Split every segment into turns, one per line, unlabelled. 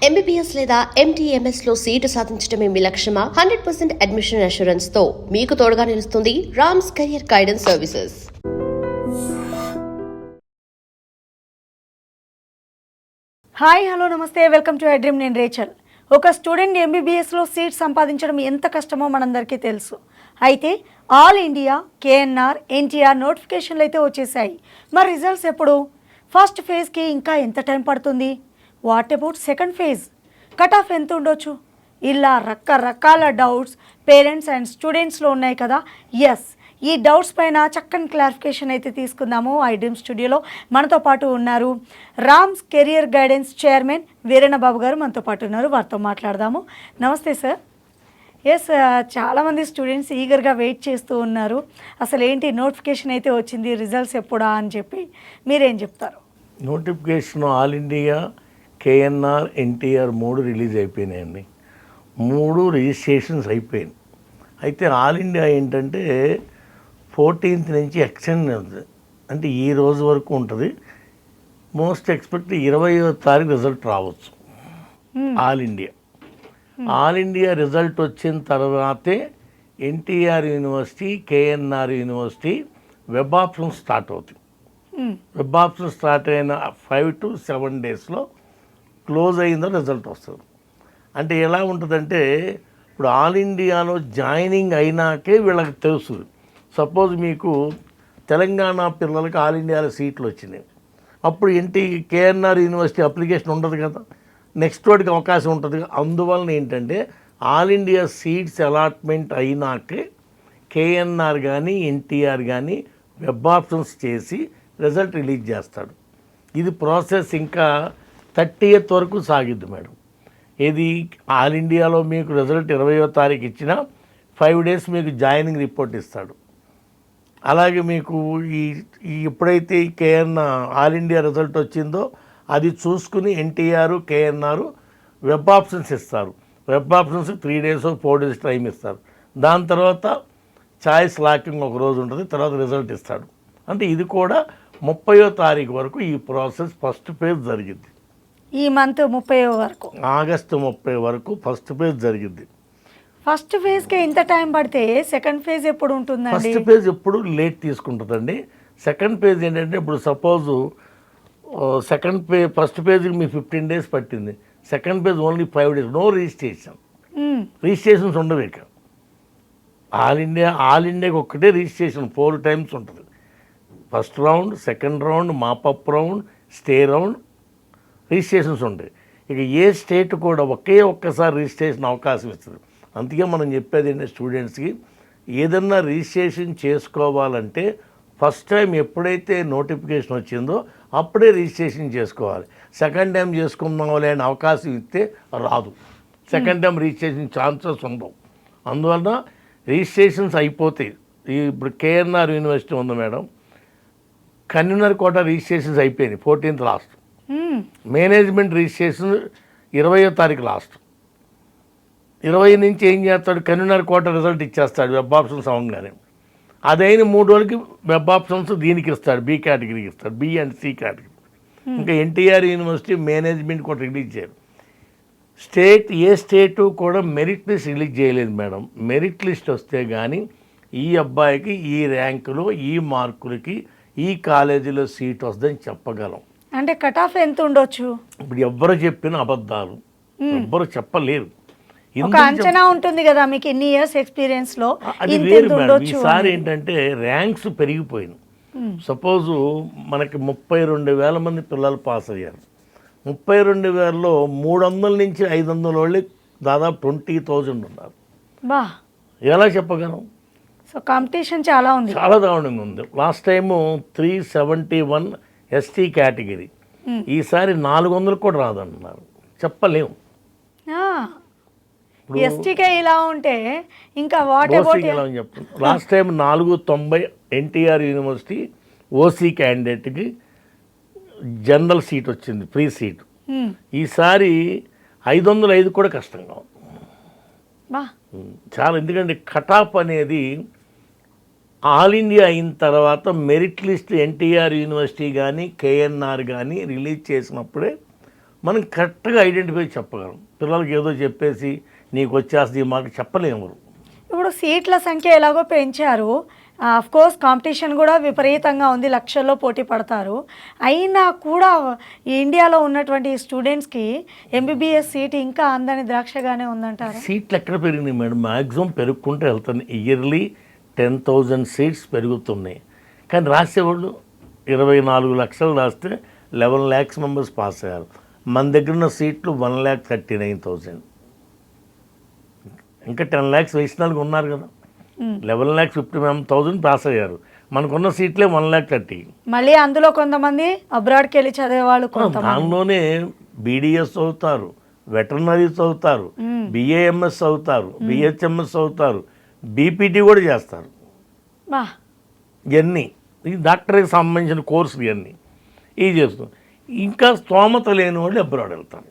MBBS లేదా MTMS లో seat సాధించడమే మీ లక్ష్యమా? 100% అడ్మిషన్ అష్యూరెన్స్ తో మీకు తోడుగా నిలుస్తుంది Rams career guidance services.
Hi, hello, నమస్తే, వెల్కమ్ టు ఐ డ్రీమ్. నేను రేచల్. ఒక స్టూడెంట్ MBBSలో సీట్ సంపాదించడం ఎంత కష్టమో మనందరికీ తెలుసు. అయితే ఆల్ ఇండియా, KNR, NTR నోటిఫికేషన్లు అయితే వచ్చేసాయి. మరి రిజల్ట్స్ ఎప్పుడు? ఫస్ట్ ఫేజ్కి ఇంకా ఎంత టైం పడుతుంది? What about second phase? Cut off ఎంత ఉండొచ్చు? ఇలా రకరకాల డౌట్స్ పేరెంట్స్ అండ్ స్టూడెంట్స్లో ఉన్నాయి కదా. ఎస్, ఈ డౌట్స్ పైన చక్కని క్లారిఫికేషన్ అయితే తీసుకుందాము. ఐ డ్రీమ్ స్టూడియోలో మనతో పాటు ఉన్నారు Rams career guidance chairman Veeranna Babu garu మనతో పాటు ఉన్నారు. వారితో మాట్లాడదాము. నమస్తే సార్. ఎస్, చాలామంది స్టూడెంట్స్ ఈగర్గా వెయిట్ చేస్తూ ఉన్నారు. అసలు ఏంటి నోటిఫికేషన్ అయితే వచ్చింది, రిజల్ట్స్ ఎప్పుడా అని చెప్పి మీరేం చెప్తారు?
Notification all India, KNR, NTR 3 release అయిపోయినాయండి. 3 రిజిస్ట్రేషన్స్ అయిపోయినాయి. అయితే ఆల్ ఇండియా ఏంటంటే 14th నుంచి ఎక్స్టెండ్ అవుతుంది, అంటే ఈ రోజు వరకు ఉంటుంది. మోస్ట్ ఎక్స్పెక్ట్ 20వ తారీఖు రిజల్ట్ రావచ్చు. ఆల్ ఇండియా రిజల్ట్ వచ్చిన తర్వాతే NTR university, KNR university web option start అవుతుంది. వెబ్ ఆప్షన్ స్టార్ట్ అయిన 5 to 7 డేస్లో క్లోజ్ అయిందో రిజల్ట్ వస్తుంది. అంటే ఎలా ఉంటుందంటే, ఇప్పుడు ఆల్ ఇండియాలో జాయినింగ్ అయినాకే వీళ్ళకి తెలుసు. సపోజ్ మీకు తెలంగాణ పిల్లలకి ఆల్ ఇండియాలో సీట్లు వచ్చినాయి, అప్పుడు KNR యూనివర్సిటీ అప్లికేషన్ ఉండదు కదా, నెక్స్ట్ వాడికి అవకాశం ఉంటుంది. అందువలన ఏంటంటే ఆల్ ఇండియా సీట్స్ అలాట్మెంట్ అయినాకే KNR కానీ NTR కానీ వెబ్ ఆప్షన్స్ చేసి రిజల్ట్ రిలీజ్ చేస్తాడు. ఇది ప్రాసెస్ ఇంకా 30th వరకు సాగిద్ది మేడం. ఇది ఆల్ ఇండియాలో మీకు రిజల్ట్ 20వ తారీఖు ఇచ్చినా 5 days మీకు జాయినింగ్ రిపోర్ట్ ఇస్తాడు. అలాగే మీకు ఈ ఎప్పుడైతే ఆల్ ఇండియా రిజల్ట్ వచ్చిందో అది చూసుకుని NTR, KNR వెబ్ ఆప్షన్స్ ఇస్తారు. Web options 3 days, 4 days time ఇస్తారు. దాని తర్వాత చాయిస్ లాకింగ్ ఒక రోజు ఉంటుంది, తర్వాత రిజల్ట్ ఇస్తాడు. అంటే ఇది కూడా 30వ తారీఖు వరకు ఈ ప్రాసెస్ ఫస్ట్ ఫేజ్ జరిగింది.
ఈ మంత్ 30 వరకు,
ఆగస్టు 30 వరకు ఫస్ట్ ఫేజ్ జరిగింది.
ఫస్ట్ ఫేజ్కి ఇంత టైం పడితే సెకండ్ ఫేజ్ ఎప్పుడు ఉంటుందండి?
ఫస్ట్ ఫేజ్ ఎప్పుడు లేట్ తీసుకుంటుందండి. సెకండ్ ఫేజ్ ఏంటంటే, ఇప్పుడు సపోజు ఫస్ట్ ఫేజ్కి మీ 15 days పట్టింది, second phase only 5 days. No registrations ఉండవు. ఇక ఆల్ ఇండియాకి ఒక్కటే రిజిస్ట్రేషన్ 4 times ఉంటుంది. First round, second round, mop up round, stray round, registrations ఉంటాయి. ఇక ఏ స్టేట్ కూడా ఒక్కసారి రిజిస్ట్రేషన్ అవకాశం ఇస్తుంది. అందుకే మనం చెప్పేది ఏంటంటే స్టూడెంట్స్కి, ఏదన్నా రిజిస్ట్రేషన్ చేసుకోవాలంటే ఫస్ట్ టైం ఎప్పుడైతే నోటిఫికేషన్ వచ్చిందో అప్పుడే రిజిస్ట్రేషన్ చేసుకోవాలి. సెకండ్ టైం చేసుకుందాం అనే అవకాశం ఇస్తే రాదు. సెకండ్ టైం రిజిస్ట్రేషన్ ఛాన్సెస్ ఉండవు. అందువలన రిజిస్ట్రేషన్స్ అయిపోతాయి. ఇప్పుడు KNR యూనివర్సిటీ ఉంది మేడం, కన్వీనర్ కోటా రిజిస్ట్రేషన్స్ అయిపోయినాయి 14th లాస్ట్. మేనేజ్మెంట్ రిజిస్ట్రేషన్ 20వ తారీఖు లాస్ట్. 20 నుంచి ఏం చేస్తాడు, కన్వీనర్ కోటా రిజల్ట్ ఇచ్చేస్తాడు వెబ్ ఆప్షన్స్ అవ్వగానే. అదైన 3 రోజులకి వెబ్ ఆప్షన్స్ దీనికి ఇస్తాడు, B కేటగిరీకి ఇస్తాడు, B అండ్ C కేటగిరీ. ఇంకా NTR యూనివర్సిటీ మేనేజ్మెంట్ కూడా రిలీజ్ చేయరు. ఏ స్టేటు కూడా మెరిట్ లిస్ట్ రిలీజ్ చేయలేదు మేడం. మెరిట్ లిస్ట్ వస్తే కానీ ఈ అబ్బాయికి ఈ ర్యాంకులో, ఈ మార్కులకి, ఈ కాలేజీలో సీట్ వస్తుందని చెప్పగలం.
అంటే కట్ ఆఫ్ ఎంత ఉండొచ్చు?
ఇప్పుడు ఎవ్వరు చెప్పిన అబద్ధాలు, ఎవ్వరు చెప్పలేరు.
ఒక అంచనా ఉంటుంది కదా మీకు, ఎన్ని ఇయర్స్ ఎక్స్పీరియన్స్లో
అది వేరు మేడం. ఈసారి ఏంటంటే ర్యాంక్స్ పెరిగిపోయినాయి. సపోజు మనకి 32,000 మంది పిల్లలు పాస్ అయ్యారు. 32,000లో 300 నుంచి 500 వాళ్ళు దాదాపు 20,000 ఉన్నారు.
బా,
ఎలా చెప్పగలం?
సో కాంపిటీషన్ చాలా ఉంది,
చాలా దారుణంగా ఉంది. లాస్ట్ టైము 371 ST కేటగిరీ, ఈసారి 400 కూడా రాదన్నారు. చెప్పలేము.
ఎస్టీకే ఇలా ఉంటే ఇంకా వాట్ అబౌట్
ఇలా అని చెప్తున్నాం. Last time 490 NTR university OC క్యాండిడేట్కి జనరల్ సీట్ వచ్చింది, ఫ్రీ సీట్. ఈసారి 505 కూడా కష్టంగా ఉంది చాలా. ఎందుకంటే కట్ ఆఫ్ అనేది ఆల్ ఇండియా అయిన తర్వాత మెరిట్ లిస్ట్ NTR యూనివర్సిటీ కానీ KNR కానీ రిలీజ్ చేసినప్పుడే మనం కరెక్ట్గా ఐడెంటిఫై చెప్పగలం. పిల్లలకి ఏదో చెప్పేసి నీకు వచ్చేస్తుంది మాట చెప్పలేము.
ఇప్పుడు సీట్ల సంఖ్య ఎలాగో పెంచారు, కోర్స్ కాంపిటీషన్ కూడా విపరీతంగా ఉంది, లక్షల్లో పోటీ పడతారు. అయినా కూడా ఈ ఇండియాలో ఉన్నటువంటి స్టూడెంట్స్కి ఎంబీబీఎస్ సీట్ ఇంకా అందని ద్రాక్షగానే ఉందంటారు.
సీట్లు ఎక్కడ పెరిగినాయి మేడం? మ్యాక్సిమం పెరుగుకుంటూ వెళ్తున్నాయి. ఇయర్లీ 10,000 సీట్స్ పెరుగుతున్నాయి. కానీ రాసేవాళ్ళు 24 లక్షలు రాస్తే 11 lakhs మెంబర్స్ పాస్ అయ్యారు. మన దగ్గర ఉన్న సీట్లు 1,39,000. ఇంకా 10 lakhs వేసిన వాళ్ళకి ఉన్నారు కదా. 11,50,000 పాస్ అయ్యారు. మనకున్న సీట్లే 1,30,000.
మళ్ళీ అందులో కొంతమంది అబ్రాడ్కి వెళ్ళి చదివేవాళ్ళు,
దానిలోనే బీడీఎస్ అవుతారు, వెటర్నరీస్ అవుతారు, బిఏఎంఎస్ అవుతారు, బిహెచ్ఎంఎస్ అవుతారు, బీపీటీ కూడా చేస్తారు. ఇవన్నీ ఈ డాక్టర్కి సంబంధించిన కోర్సులు ఇవన్నీ ఇవి చేస్తాం. ఇంకా స్తోమత లేని వాళ్ళు అబ్రాడ్ వెళ్తారు.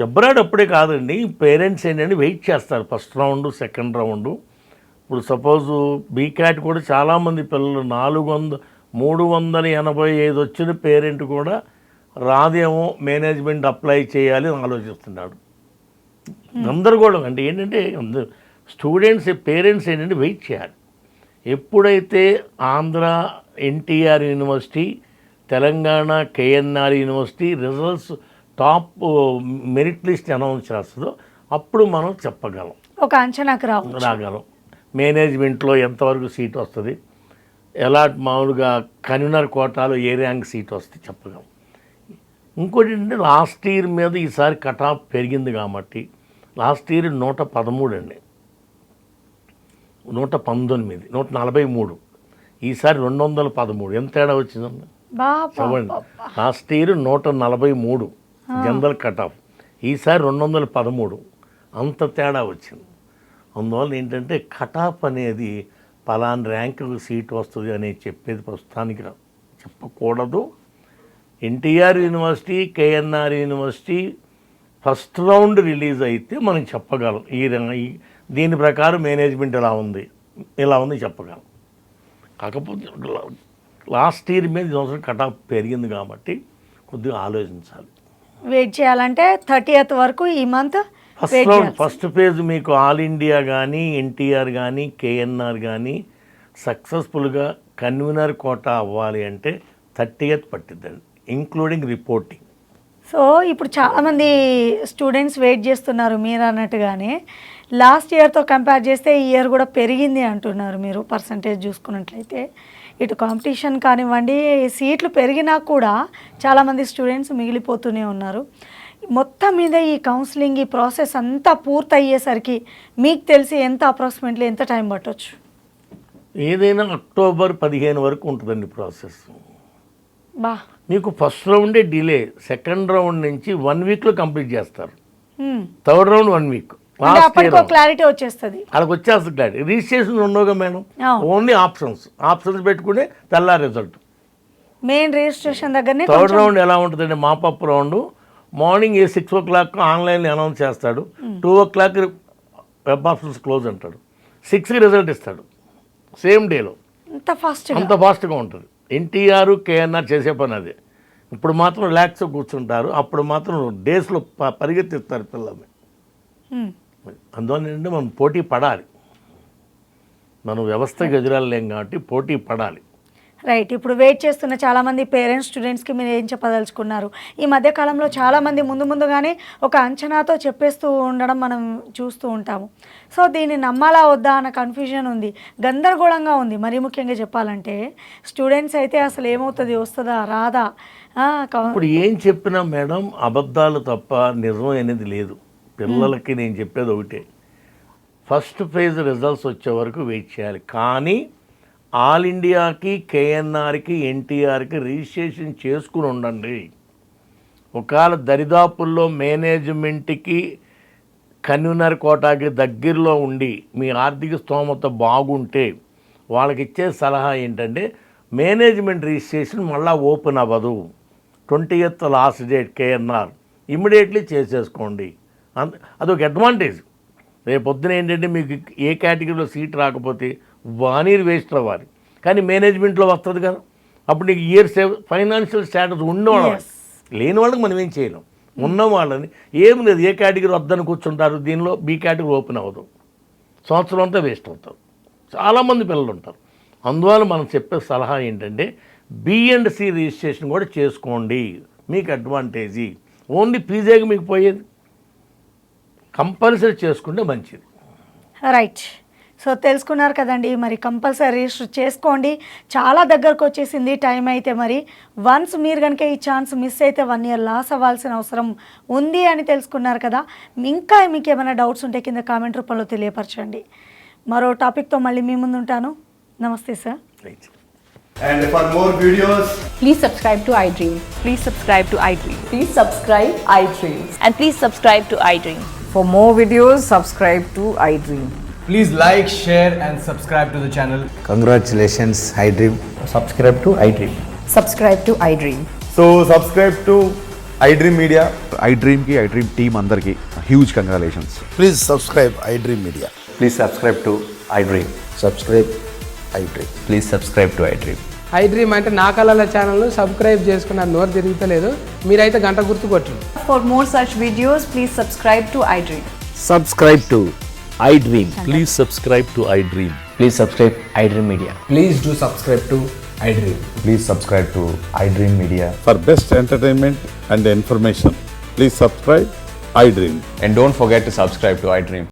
అబ్రాడ్ అప్పుడే కాదండి, పేరెంట్స్ ఏంటంటే వెయిట్ చేస్తారు ఫస్ట్ రౌండ్, సెకండ్ రౌండ్. ఇప్పుడు సపోజు బీక్యాట్ కూడా చాలామంది పిల్లలు 385 వచ్చిన పేరెంట్ కూడా రాదేమో మేనేజ్మెంట్ అప్లై చేయాలి అని ఆలోచిస్తున్నాడు. గందరగోళం అంటే ఏంటంటే స్టూడెంట్స్ పేరెంట్స్ ఏంటంటే వెయిట్ చేయాలి. ఎప్పుడైతే Andhra NTR university, Telangana KNR university results top merit list announce చేస్తుందో అప్పుడు మనం చెప్పగలం,
ఒక అంచనాకు
రాగలం. మేనేజ్మెంట్లో ఎంతవరకు సీట్ వస్తుంది, ఎలా మామూలుగా కన్వీనర్ కోటాలో ఏ ర్యాంక్ సీట్ వస్తుంది చెప్పగలం. ఇంకోటి ఏంటంటే లాస్ట్ ఇయర్ మీద ఈసారి కట్ ఆఫ్ పెరిగింది కాబట్టి లాస్ట్ ఇయర్ 113 అండి, 119, 143. ఈసారి 213. ఎంత తేడా వచ్చిందండి చూడండి. Last year 143 general cut off, ఈసారి 213. అంత తేడా వచ్చింది. అందువల్ల ఏంటంటే కట్ ఆఫ్ అనేది పలానా ర్యాంకుకు సీట్ వస్తుంది అని చెప్పేది ప్రస్తుతానికి చెప్పకూడదు. NTR university, KNR university first round release అయితే మనం చెప్పగలం దీని ప్రకారం మేనేజ్మెంట్ ఇలా ఉంది చెప్పగలం. కాకపోతే లాస్ట్ ఇయర్ మీద సంవత్సరం కట్ ఆఫ్ పెరిగింది కాబట్టి కొద్దిగా ఆలోచించాలి.
వెయిట్ చేయాలంటే 30th వరకు ఈ month
first round first phase మీకు ఆల్ ఇండియా కానీ ఎన్టీఆర్ కానీ కేఎన్ఆర్ కానీ సక్సెస్ఫుల్గా కన్వీనర్ కోటా అవ్వాలి అంటే 30th పట్టిద్దండి, ఇంక్లూడింగ్ రిపోర్టింగ్.
సో ఇప్పుడు చాలామంది స్టూడెంట్స్ వెయిట్ చేస్తున్నారు. మీరు అన్నట్టుగానే లాస్ట్ ఇయర్తో కంపేర్ చేస్తే ఈ ఇయర్ కూడా పెరిగింది అంటున్నారు మీరు పర్సంటేజ్ చూసుకున్నట్లయితే. ఇటు కాంపిటీషన్ కానివ్వండి, సీట్లు పెరిగినా కూడా చాలామంది స్టూడెంట్స్ మిగిలిపోతూనే ఉన్నారు. మొత్తం మీద ఈ కౌన్సిలింగ్, ఈ ప్రాసెస్ అంతా పూర్తయ్యేసరికి మీకు తెలిసి అప్రాక్సిమేట్లీ ఎంత టైం పట్టవచ్చు?
ఏదైనా అక్టోబర్ 15 వరకు ఉంటుందండి ప్రాసెస్. మీకు ఫస్ట్ రౌండే డిలే, సెకండ్ రౌండ్ నుంచి 1 వీక్లో కంప్లీట్ చేస్తారు. థర్డ్ రౌండ్ 1 వీక్,
క్లారిటీ వచ్చేస్తుంది,
వాళ్ళకి వచ్చేస్తుంది క్లారిటీ. రిజిస్ట్రేషన్ ఉండవుగా మేడం, ఓన్లీ ఆప్షన్స్ పెట్టుకునే తెల్లా రిజల్ట్.
మెయిన్ రిజిస్ట్రేషన్ దగ్గరనే.
థర్డ్ రౌండ్ ఎలా ఉంటుందండి, మాపప్ రౌండ్ మార్నింగ్ 6 o'clock ఆన్లైన్లో అనౌన్స్ చేస్తాడు, 2 o'clock వెబ్ ఆప్షన్స్ క్లోజ్ అంటాడు, 6కి రిజల్ట్ ఇస్తాడు సేమ్ డేలో. అంత ఫాస్ట్గా ఉంటుంది. ఎన్టీఆర్ కేఎన్ఆర్ చేసే పని అదే. ఇప్పుడు మాత్రం రిలాక్స్ కూర్చుంటారు, అప్పుడు మాత్రం డేస్లో పరిగెత్తిస్తారు పిల్లల్ని. అందువల్ల ఏంటంటే మనం పోటీ పడాలి, మనం వ్యవస్థకి ఎదురాలేం కాబట్టి పోటీ పడాలి.
రైట్. ఇప్పుడు వెయిట్ చేస్తున్న చాలామంది పేరెంట్స్, స్టూడెంట్స్కి మీరు ఏం చెప్పదలుచుకున్నారు? ఈ మధ్యకాలంలో చాలామంది ముందుగానే ఒక అంచనాతో చెప్పేస్తూ ఉండడం మనం చూస్తూ ఉంటాము. సో దీన్ని నమ్మాలా వద్దా అన్న కన్ఫ్యూజన్ ఉంది, గందరగోళంగా ఉంది. మరీ ముఖ్యంగా చెప్పాలంటే స్టూడెంట్స్ అయితే అసలు ఏమవుతుంది, వస్తుందా రాదా?
ఇప్పుడు ఏం చెప్పినా మేడం అబద్ధాలు తప్ప నిజం అనేది లేదు. పిల్లలకి నేను చెప్పేది ఒకటే, ఫస్ట్ ఫేజ్ రిజల్ట్స్ వచ్చే వరకు వెయిట్ చేయాలి. కానీ ఆల్ ఇండియాకి, కేఎన్ఆర్కి, ఎన్టీఆర్కి రిజిస్ట్రేషన్ చేసుకుని ఉండండి. ఒకవేళ దరిదాపుల్లో మేనేజ్మెంట్కి, కన్వీనర్ కోటాకి దగ్గరలో ఉండి మీ ఆర్థిక స్తోమత బాగుంటే వాళ్ళకి ఇచ్చే సలహా ఏంటంటే మేనేజ్మెంట్ రిజిస్ట్రేషన్ మళ్ళీ ఓపెన్ అవ్వదు, 20th last date KNR, immediately చేసేసుకోండి. అదొక అడ్వాంటేజ్. రేపొద్దున ఏంటంటే మీకు ఏ కేటగిరీలో సీట్ రాకపోతే వానీరు వేస్ట్ అవ్వాలి, కానీ మేనేజ్మెంట్లో వస్తుంది కదా, అప్పుడు నీకు ఇయర్ ఫైనాన్షియల్ స్టేటస్ ఉండేవాళ్ళు లేని వాళ్ళకి మనం ఏం చేయలేం. ఉన్న వాళ్ళని ఏం లేదు, ఏ కేటగిరీ వద్దని కూర్చుంటారు, దీనిలో బి కేటగిరీ ఓపెన్ అవ్వదు, సంవత్సరం అంతా వేస్ట్ అవుతారు. చాలామంది పిల్లలు ఉంటారు. అందువల్ల మనం చెప్పే సలహా ఏంటంటే B&C రిజిస్ట్రేషన్ కూడా చేసుకోండి, మీకు అడ్వాంటేజీ. ఓన్లీ ఫీజేగా మీకు పోయేది, కంపల్సరీ చేసుకుంటే మంచిది.
రైట్. సో తెలుసుకున్నారు కదండి, మరి కంపల్సరీ రిజిస్టర్ చేసుకోండి. చాలా దగ్గరకు వచ్చేసింది టైం అయితే. మరి వన్స్ మీరు కనుక ఈ ఛాన్స్ మిస్ అయితే 1 year లాస్ అవ్వాల్సిన అవసరం ఉంది అని తెలుసుకున్నారు కదా. ఇంకా మీకు ఏమైనా డౌట్స్ ఉంటే కింద కామెంట్ రూపంలో తెలియపరచండి. మరో టాపిక్తో మళ్ళీ మీ ముందు ఉంటాను. నమస్తే sir.
Right.
And for more videos,
Please subscribe to iDream.
Please subscribe to iDream.
Please subscribe iDream.
And please subscribe to iDream.
For more videos, subscribe to iDream.
please like, share and subscribe to the channel.
Congratulations, iDream.
Subscribe to iDream.
Subscribe to iDream.
So subscribe to iDream Media.
iDream ki iDream team andarki huge congratulations.
Please subscribe iDream Media.
Please subscribe to iDream.
Subscribe iDream.
Please subscribe to iDream.
iDream అంటే నా కళల channel subscribe చేసుకున్న నోరు తిరుగుతలేదు, మీరైతే గంట గుర్తు కొట్టండి.
For more such videos, please subscribe to iDream.
Subscribe to iDream.
Please subscribe to iDream.
Please subscribe iDream Media.
Please do subscribe to iDream.
Please subscribe to iDream Media.
For best entertainment and information, please subscribe iDream.
And don't forget to subscribe to iDream.